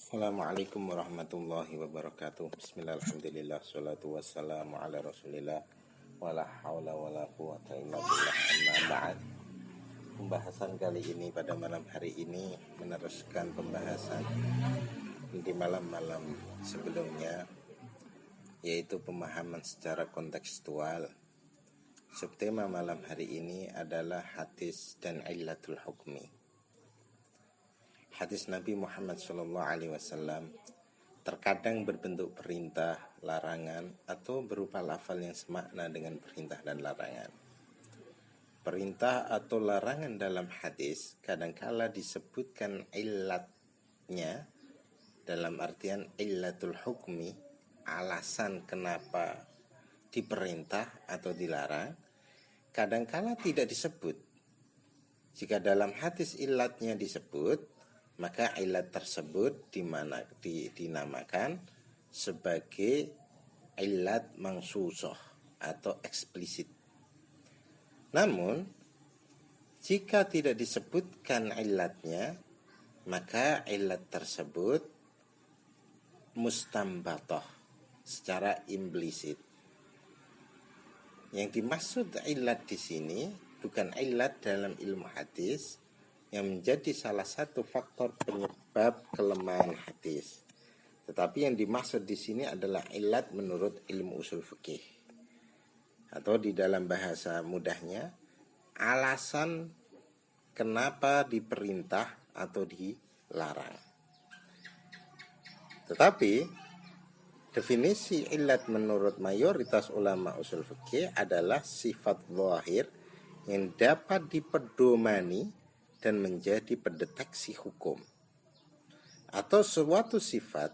Assalamualaikum warahmatullahi wabarakatuh. Bismillah, alhamdulillah, salatu wassalamu ala rasulillah, wala hawla wala quwata illa billah, amma ba'd. Pembahasan kali ini pada malam hari ini meneruskan pembahasan di malam-malam sebelumnya, yaitu pemahaman secara kontekstual. Subtema malam hari ini adalah hadis dan illatul hukmi. Hadis Nabi Muhammad SAW terkadang berbentuk perintah, larangan, atau berupa lafal yang semakna dengan perintah dan larangan. Perintah atau larangan dalam hadis kadangkala disebutkan illatnya, dalam artian illatul hukmi, alasan kenapa diperintah atau dilarang. Kadangkala tidak disebut. Jika dalam hadis illatnya disebut, maka ilat tersebut dinamakan sebagai ilat mangsusoh atau eksplisit. Namun, jika tidak disebutkan ilatnya, maka ilat tersebut mustambatoh secara implisit. Yang dimaksud ilat di sini bukan ilat dalam ilmu hadis yang menjadi salah satu faktor penyebab kelemahan hadis. Tetapi yang dimaksud di sini adalah ilat menurut ilmu usul fikih. Atau di dalam bahasa mudahnya, alasan kenapa diperintah atau dilarang. Tetapi definisi ilat menurut mayoritas ulama usul fikih adalah sifat zahir yang dapat dipedomani dan menjadi pendeteksi hukum, atau suatu sifat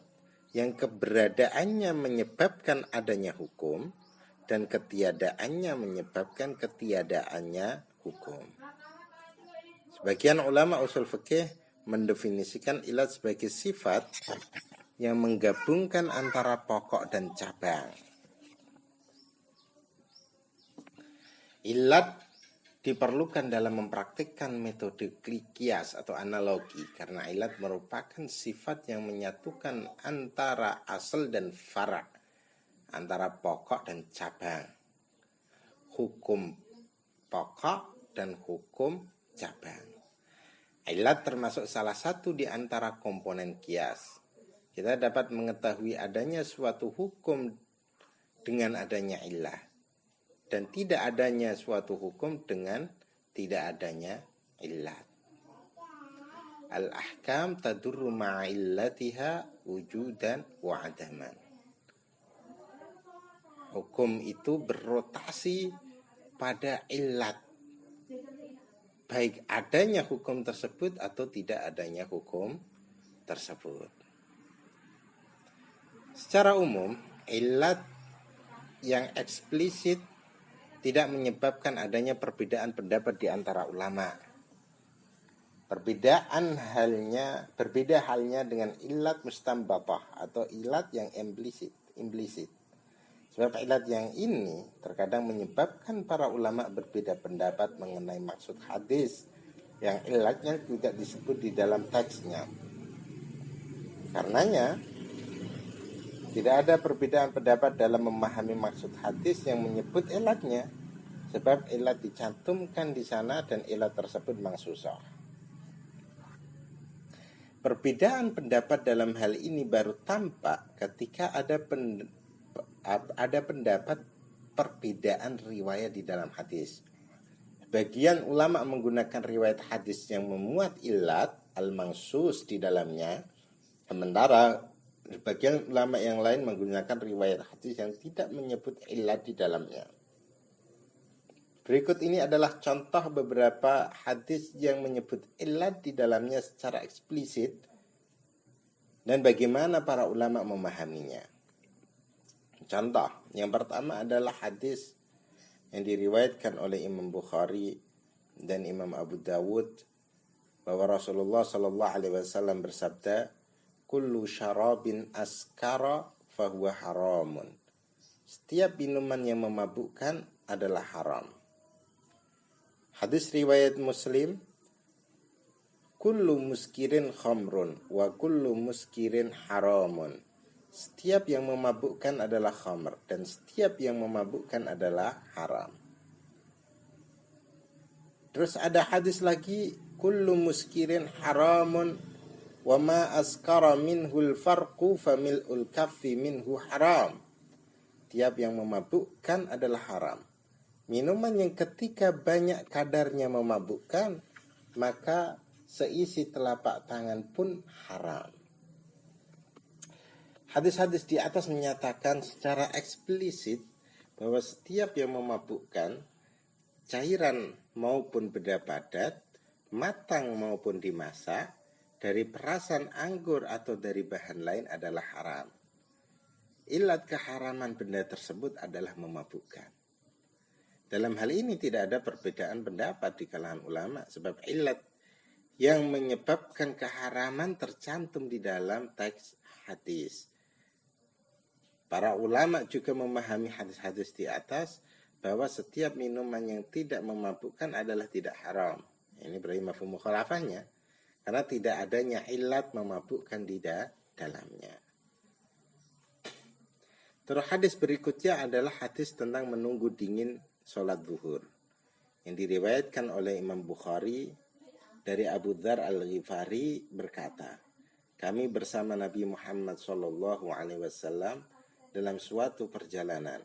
yang keberadaannya menyebabkan adanya hukum dan ketiadaannya menyebabkan ketiadaannya hukum. Sebagian ulama usul fikih mendefinisikan ilat sebagai sifat yang menggabungkan antara pokok dan cabang. Ilat diperlukan dalam mempraktikkan metode kias atau analogi, karena ilat merupakan sifat yang menyatukan antara asal dan fara', antara pokok dan cabang, hukum pokok dan hukum cabang. Ilat termasuk salah satu di antara komponen kias. Kita dapat mengetahui adanya suatu hukum dengan adanya ilah, dan tidak adanya suatu hukum dengan tidak adanya illat. Al-ahkam tadurru ma'illatiha wujudan wa adaman. Hukum itu berrotasi pada illat, baik adanya hukum tersebut atau tidak adanya hukum tersebut. Secara umum, illat yang eksplisit tidak menyebabkan adanya perbedaan pendapat di antara ulama. Berbeda halnya dengan ilat mustambatah atau ilat yang implisit. Sebab ilat yang ini terkadang menyebabkan para ulama berbeda pendapat mengenai maksud hadis yang ilatnya tidak disebut di dalam teksnya. Karenanya, tidak ada perbedaan pendapat dalam memahami maksud hadis yang menyebut ilatnya, sebab ilat dicantumkan di sana dan ilat tersebut mangsusah. Perbedaan pendapat dalam hal ini baru tampak ketika ada pendapat perbedaan riwayat di dalam hadis. Sebagian ulama menggunakan riwayat hadis yang memuat ilat al-mangsus di dalamnya, sementara sebagian ulama yang lain menggunakan riwayat hadis yang tidak menyebut ilat di dalamnya. Berikut ini adalah contoh beberapa hadis yang menyebut ilat di dalamnya secara eksplisit dan bagaimana para ulama memahaminya. Contoh, yang pertama adalah hadis yang diriwayatkan oleh Imam Bukhari dan Imam Abu Dawud bahwa Rasulullah SAW bersabda, kullu syarabin askara fahuwa haramun. Setiap minuman yang memabukkan adalah haram. Hadis riwayat Muslim, kullu muskirin khamrun wa kullu muskirin haramun. Setiap yang memabukkan adalah khamr dan setiap yang memabukkan adalah haram. Terus ada hadis lagi, kullu muskirin haramun wa ma askara minhul farqu famil'ul kaffi minhu haram. Tiap yang memabukkan adalah haram. Minuman yang ketika banyak kadarnya memabukkan, maka seisi telapak tangan pun haram. Hadis-hadis di atas menyatakan secara eksplisit bahwa setiap yang memabukkan, cairan maupun benda padat, matang maupun dimasak, dari perasan anggur atau dari bahan lain adalah haram. Ilat keharaman benda tersebut adalah memabukkan. Dalam hal ini tidak ada perbedaan pendapat di kalangan ulama, sebab ilat yang menyebabkan keharaman tercantum di dalam teks hadis. Para ulama juga memahami hadis-hadis di atas bahwa setiap minuman yang tidak memabukkan adalah tidak haram. Ini berarti mafhum mukhalafahnya, karena tidak adanya ilat memabukkan di dalamnya. Terus hadis berikutnya adalah hadis tentang menunggu dingin sholat zuhur, yang diriwayatkan oleh Imam Bukhari dari Abu Dzar Al-Ghifari berkata, kami bersama Nabi Muhammad SAW dalam suatu perjalanan.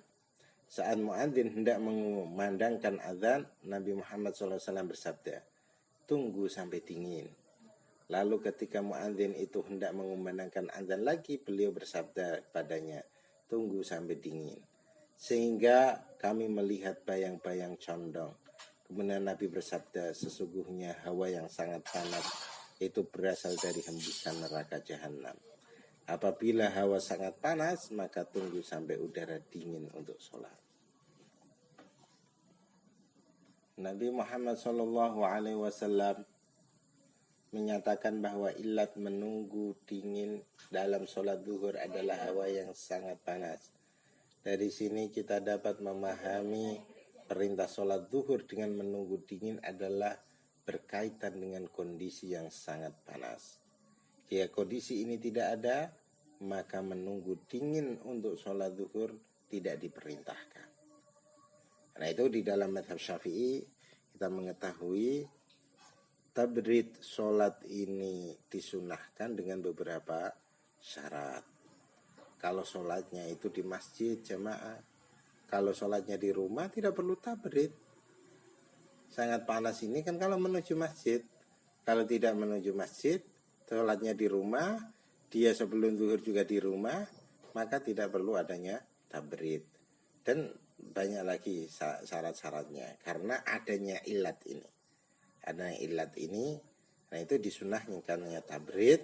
Saat muadzin hendak mengumandangkan azan, Nabi Muhammad SAW bersabda, tunggu sampai dingin. Lalu ketika muadzin itu hendak mengumandangkan azan lagi, beliau bersabda padanya, tunggu sampai dingin. Sehingga kami melihat bayang-bayang condong. Kemudian Nabi bersabda, sesungguhnya hawa yang sangat panas itu berasal dari hembusan neraka jahanam. Apabila hawa sangat panas, maka tunggu sampai udara dingin untuk sholat. Nabi Muhammad SAW menyatakan bahwa ilat menunggu dingin dalam sholat zuhur adalah hawa yang sangat panas. Dari sini kita dapat memahami perintah sholat zuhur dengan menunggu dingin adalah berkaitan dengan kondisi yang sangat panas. Jika kondisi ini tidak ada, maka menunggu dingin untuk sholat zuhur tidak diperintahkan. Karena itu di dalam mazhab Syafi'i kita mengetahui tabrid sholat ini disunahkan dengan beberapa syarat. Kalau sholatnya itu di masjid jamaah, kalau sholatnya di rumah tidak perlu tabrid. Sangat panas ini kan kalau menuju masjid. Kalau tidak menuju masjid, sholatnya di rumah, dia sebelum zuhur juga di rumah, maka tidak perlu adanya tabrid. Dan banyak lagi syarat-syaratnya karena adanya ilat ini. Adanya ilat ini, nah itu disunahkannya tabrid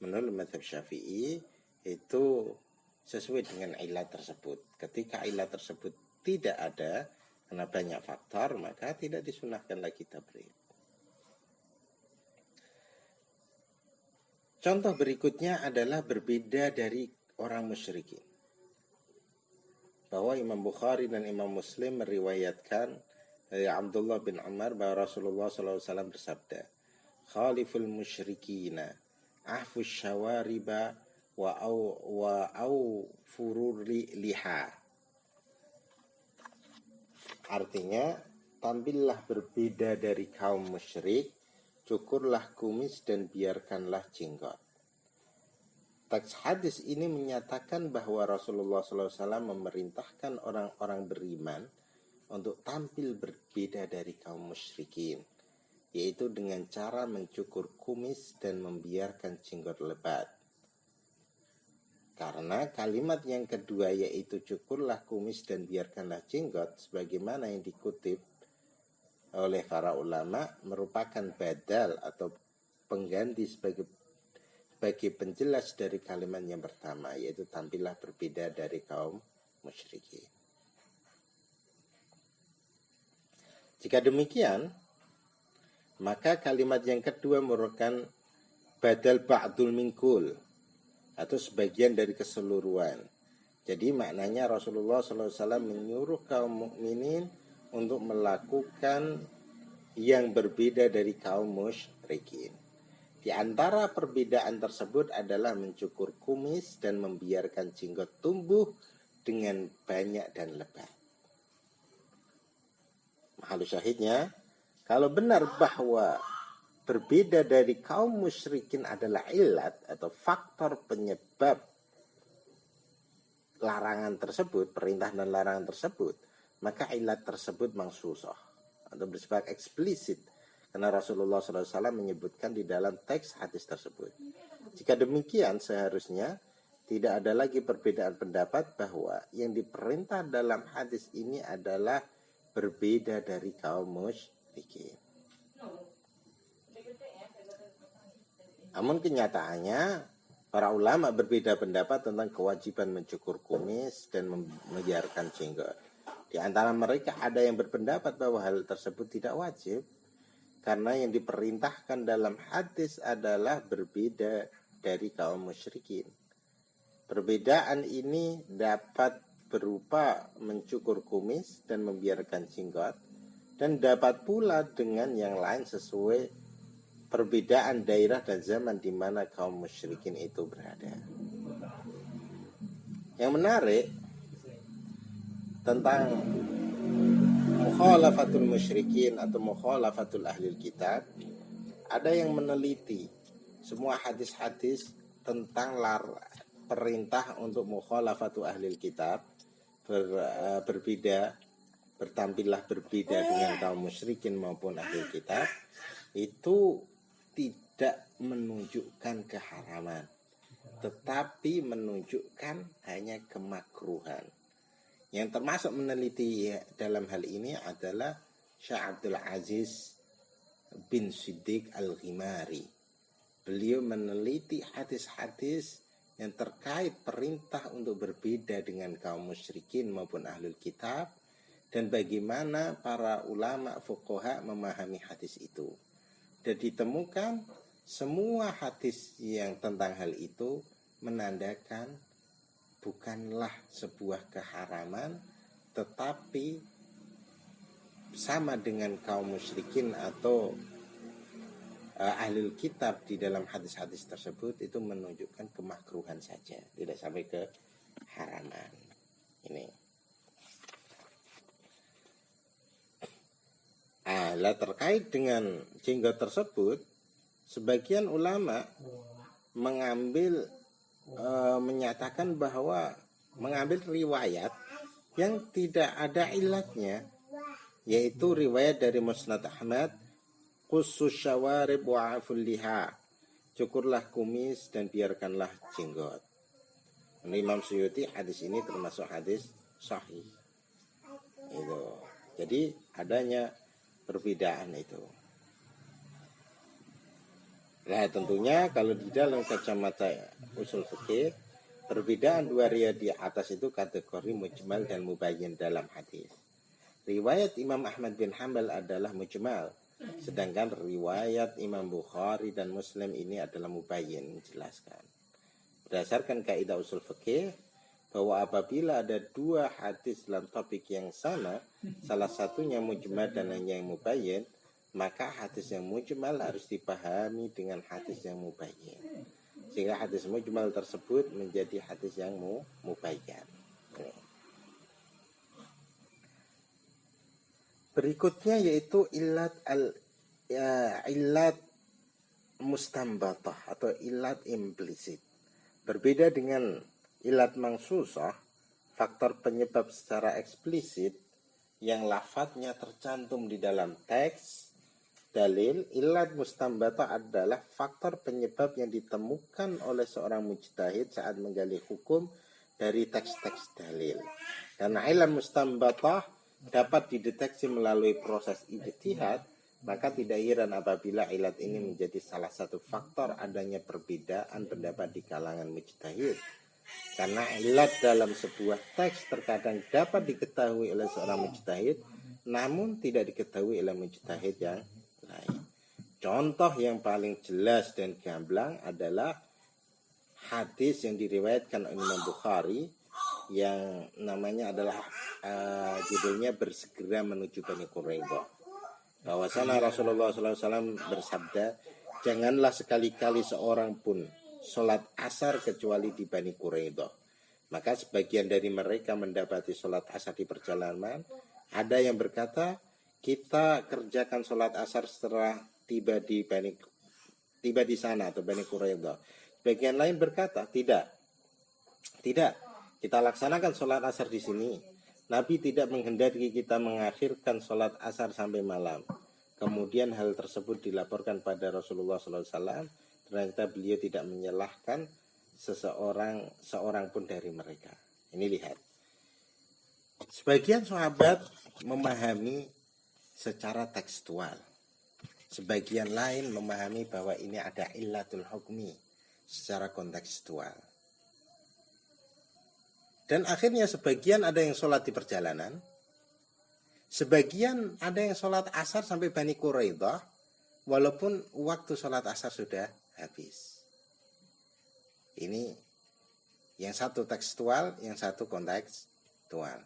menurut mazhab Syafi'i itu sesuai dengan ilat tersebut. Ketika ilat tersebut tidak ada karena banyak faktor, maka tidak disunahkan lagi tabrid. Contoh berikutnya adalah berbeda dari orang musyrikin. Bahwa Imam Bukhari dan Imam Muslim meriwayatkan dari Abdullah bin Umar bahwa Rasulullah SAW bersabda, khaliful musyrikina ahfus syawariba wa au fururi liha. Artinya, tampillah berbeda dari kaum musyrik, cukurlah kumis dan biarkanlah jenggot. Teks hadis ini menyatakan bahwa Rasulullah SAW memerintahkan orang-orang beriman untuk tampil berbeda dari kaum musyrikin, yaitu dengan cara mencukur kumis dan membiarkan jenggot lebat. Karena kalimat yang kedua yaitu cukurlah kumis dan biarkanlah jenggot, sebagaimana yang dikutip oleh para ulama, merupakan badal atau pengganti sebagai penjelas dari kalimat yang pertama, yaitu tampillah berbeda dari kaum musyrikin. Jika demikian, maka kalimat yang kedua merupakan badal ba'dul minkul atau sebagian dari keseluruhan. Jadi maknanya Rasulullah SAW menyuruh kaum mukminin untuk melakukan yang berbeda dari kaum musyrikin. Di antara perbedaan tersebut adalah mencukur kumis dan membiarkan jenggot tumbuh dengan banyak dan lebat. Mahal syahidnya, kalau benar bahwa berbeda dari kaum musyrikin adalah ilat atau faktor penyebab larangan tersebut, perintah dan larangan tersebut, maka ilat tersebut mangsusah atau bersifat eksplisit, karena Rasulullah SAW menyebutkan di dalam teks hadis tersebut. Jika demikian, seharusnya tidak ada lagi perbedaan pendapat bahwa yang diperintah dalam hadis ini adalah berbeda dari kaum musyrikin. Namun kenyataannya para ulama berbeda pendapat tentang kewajiban mencukur kumis dan membiarkan jenggot. Di antara mereka ada yang berpendapat bahwa hal tersebut tidak wajib, karena yang diperintahkan dalam hadis adalah berbeda dari kaum musyrikin. Perbedaan ini dapat berupa mencukur kumis dan membiarkan jenggot, dan dapat pula dengan yang lain sesuai perbedaan daerah dan zaman di mana kaum musyrikin itu berada. Yang menarik tentang mukhalafatul musyrikin atau mukhalafatul ahlil kitab, ada yang meneliti semua hadis-hadis tentang perintah untuk mukhalafatul ahlil kitab, bertampillah berbeda dengan kaum musyrikin maupun ahlil kitab, itu tidak menunjukkan keharaman, tetapi menunjukkan hanya kemakruhan. Yang termasuk meneliti dalam hal ini adalah Syekh Abdul Aziz bin Siddiq Al-Ghimari. Beliau meneliti hadis-hadis yang terkait perintah untuk berbeda dengan kaum musyrikin maupun ahlul kitab, dan bagaimana para ulama fuqaha memahami hadis itu. Dan ditemukan semua hadis yang tentang hal itu menandakan bukanlah sebuah keharaman, tetapi sama dengan kaum musyrikin atau ahlul kitab di dalam hadis-hadis tersebut itu menunjukkan kemakruhan saja, tidak sampai ke haraman. Ini. Terkait dengan jenggot tersebut, sebagian ulama menyatakan bahwa mengambil riwayat yang tidak ada ilatnya, yaitu riwayat dari Musnad Ahmad, Qussus syawarib wa'aful liha, cukurlah kumis dan biarkanlah jenggot. Menurut Imam Suyuti, hadis ini termasuk hadis sahih. Itu. Jadi adanya perbedaan itu. Nah, tentunya kalau di dalam kacamata usul fikih, perbedaan dua riwayat di atas itu kategori mujmal dan mubayyin dalam hadis. Riwayat Imam Ahmad bin Hanbal adalah mujmal, sedangkan riwayat Imam Bukhari dan Muslim ini adalah mubayyin, menjelaskan. Berdasarkan kaidah usul fikih, bahwa apabila ada dua hadis dalam topik yang sama, salah satunya mujmal dan yang mubayyin, maka hadis yang mujmal harus dipahami dengan hadis yang mubayyin, sehingga hadis mujmal tersebut menjadi hadis yang mubayyin. Berikutnya yaitu ilat mustanbatah atau ilat implisit. Berbeda dengan ilat mangsusah, faktor penyebab secara eksplisit yang lafadznya tercantum di dalam teks dalil. Ilat mustanbatah adalah faktor penyebab yang ditemukan oleh seorang mujtahid saat menggali hukum dari teks-teks dalil. Karena ilat mustanbatah dapat dideteksi melalui proses ijtihad, maka tidak heran apabila ilat ini menjadi salah satu faktor adanya perbedaan pendapat di kalangan mujtahid. Karena ilat dalam sebuah teks terkadang dapat diketahui oleh seorang mujtahid, namun tidak diketahui oleh mujtahid yang lain. Contoh yang paling jelas dan gamblang adalah hadis yang diriwayatkan oleh Imam Bukhari yang namanya adalah judulnya bersegera menuju Bani Quraidah. Bahwasanya Rasulullah SAW bersabda, janganlah sekali-kali seorang pun sholat asar kecuali di Bani Quraidah. Maka sebagian dari mereka mendapati sholat asar di perjalanan. Ada yang berkata, kita kerjakan sholat asar setelah tiba di sana atau Bani Quraidah. Sebagian lain berkata, tidak, kita laksanakan sholat asar di sini. Nabi tidak menghendaki kita mengakhirkan sholat asar sampai malam. Kemudian hal tersebut dilaporkan pada Rasulullah SAW. Ternyata beliau tidak menyalahkan seorang pun dari mereka. Ini lihat. Sebagian sahabat memahami secara tekstual. Sebagian lain memahami bahwa ini ada illatul hukmi secara kontekstual. Dan akhirnya sebagian ada yang sholat di perjalanan. Sebagian ada yang sholat asar sampai Bani Quraidah. Walaupun waktu sholat asar sudah habis. Ini yang satu tekstual, yang satu kontekstual.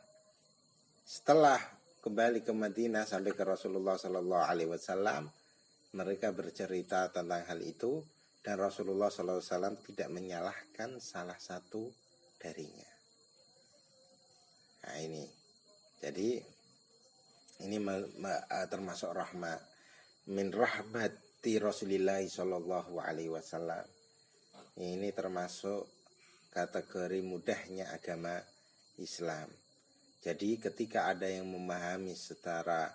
Setelah kembali ke Madinah sampai ke Rasulullah SAW, mereka bercerita tentang hal itu. Dan Rasulullah SAW tidak menyalahkan salah satu darinya. Nah ini, jadi ini termasuk rahmat min rahmati Rasulillah Shallallahu Alaihi Wasallam. Ini termasuk kategori mudahnya agama Islam. Jadi ketika ada yang memahami secara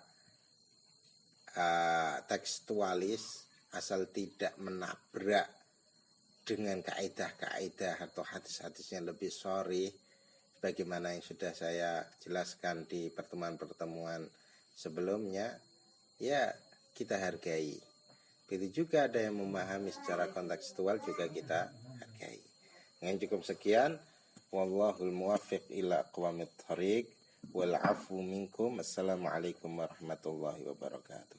tekstualis, asal tidak menabrak dengan kaidah-kaidah atau hadis-hadis yang lebih sharih, bagaimana yang sudah saya jelaskan di pertemuan-pertemuan sebelumnya, ya kita hargai. Begitu juga ada yang memahami secara kontekstual juga kita hargai. Dengan cukup sekian, wallahul muwaffiq ila aqwamit thoriq wal afu minkum. Assalamualaikum warahmatullahi wabarakatuh.